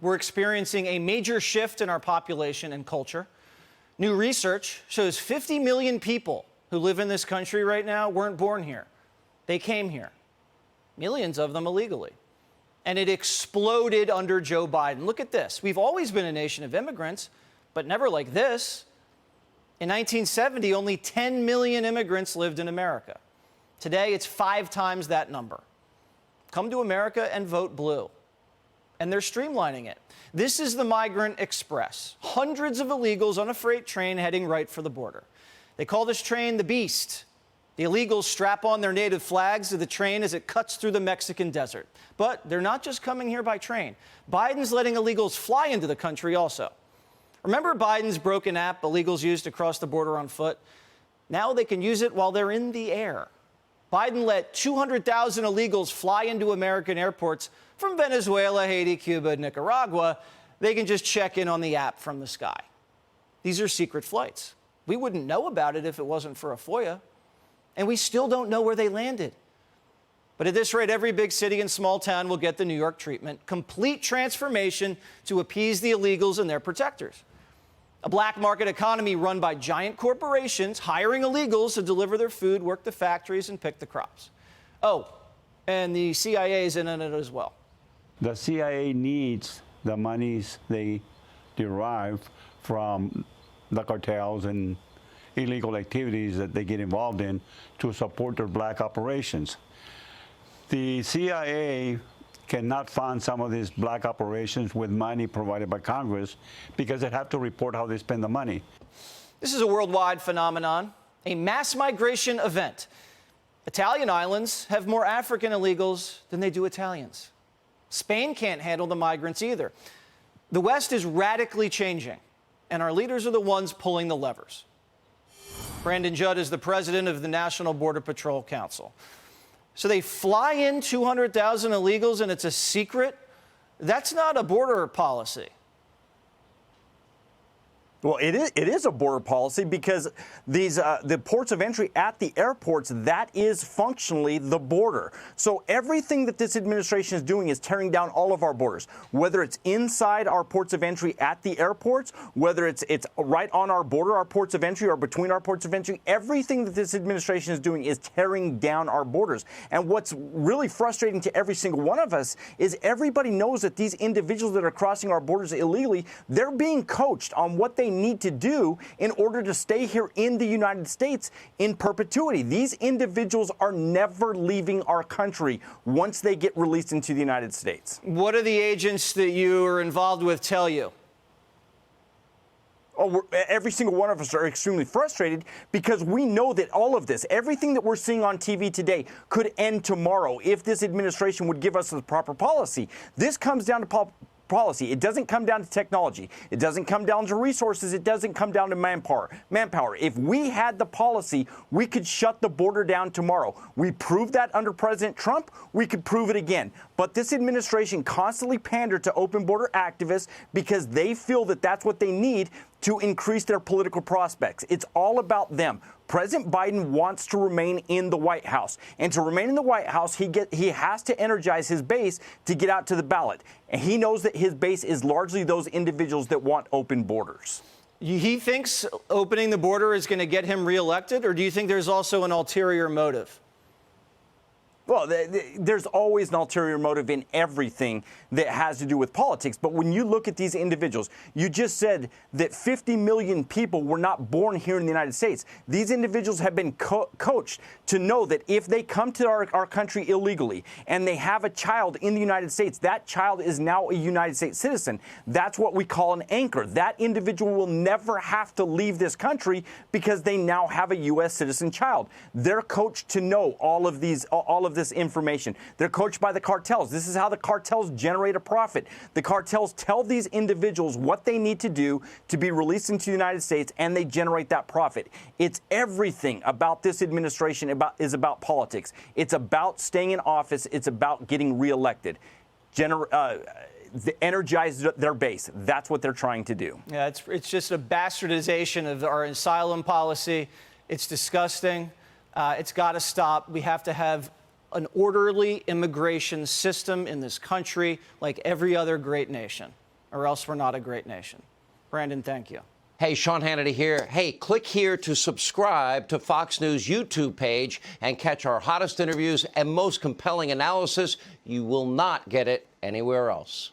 We're experiencing a major shift in our population and culture. New research shows 50 million people who live in this country right now weren't born here. They came here, millions of them illegally. And it exploded under Joe Biden. Look at this. We've always been a nation of immigrants, but never like this. In 1970, only 10 million immigrants lived in America. Today, it's 5 times that number. Come to America and vote blue. And they're streamlining it. This is the Migrant Express. Hundreds of illegals on a freight train heading right for the border. They call this train the Beast. The illegals strap on their native flags to the train as it cuts through the Mexican desert. But they're not just coming here by train. Biden's letting illegals fly into the country also. Remember Biden's broken app illegals used to cross the border on foot? Now they can use it while they're in the air. Biden let 200,000 illegals fly into American airports from Venezuela, Haiti, Cuba, and Nicaragua. They can just check in on the app from the sky. These are secret flights. We wouldn't know about it if it wasn't for a FOIA. And we still don't know where they landed. But at this rate, every big city and small town will get the New York treatment. Complete transformation to appease the illegals and their protectors. A black market economy run by giant corporations hiring illegals to deliver their food, work the factories, and pick the crops. Oh, and the CIA is in on it as well. The CIA needs the monies they derive from the cartels and illegal activities that they get involved in to support their black operations. The CIA cannot fund some of these black operations with money provided by Congress because they have to report how they spend the money. This is a worldwide phenomenon, a mass migration event. Italian islands have more African illegals than they do Italians. Spain can't handle the migrants either. The West is radically changing, and our leaders are the ones pulling the levers. Brandon Judd is the president of the National Border Patrol Council. So they fly in 200,000 illegals and it's a secret? That's not a border policy. Well, it is a border policy because the ports of entry at the airports, that is functionally the border. So everything that this administration is doing is tearing down all of our borders, whether it's inside our ports of entry at the airports, whether it's right on our border, our ports of entry, or between our ports of entry. Everything that this administration is doing is tearing down our borders. And what's really frustrating to every single one of us is everybody knows that these individuals that are crossing our borders illegally, they're being coached on what they need to do in order to stay here in the United States in perpetuity. These individuals are never leaving our country once they get released into the United States. What do the agents that you are involved with tell you? Oh, every single one of us are extremely frustrated because we know that all of this, everything that we're seeing on TV today could end tomorrow if this administration would give us the proper policy. This comes down to policy. It doesn't come down to technology. It doesn't come down to resources. It doesn't come down to manpower. If we had the policy, we could shut the border down tomorrow. We proved that under President Trump. We could prove it again. But this administration constantly pandered to open border activists because they feel that that's what they need to increase their political prospects. It's all about them. President Biden wants to remain in the White House. And to remain in the White House, he has to energize his base to get out to the ballot. And he knows that his base is largely those individuals that want open borders. He thinks opening the border is going to get him reelected, or do you think there's also an ulterior motive? Well, there's always an ulterior motive in everything that has to do with politics. But when you look at these individuals, you just said that 50 million people were not born here in the United States. These individuals have been coached to know that if they come to our country illegally and they have a child in the United States, that child is now a United States citizen. That's what we call an anchor. That individual will never have to leave this country because they now have a U.S. citizen child. They're coached to know all of this information. They're coached by the cartels. This is how the cartels generate a profit. The cartels tell these individuals what they need to do to be released into the United States, and they generate that profit. It's everything about this administration is about politics. It's about staying in office. It's about getting reelected. Energize their base. That's what they're trying to do. Yeah, it's just a bastardization of our asylum policy. It's disgusting. It's got to stop. We have to have an orderly immigration system in this country like every other great nation. or else we're not a great nation. Brandon, thank you. Hey, Sean Hannity here. Hey, click here to subscribe to Fox News YouTube page and catch our hottest interviews and most compelling analysis. You will not get it anywhere else.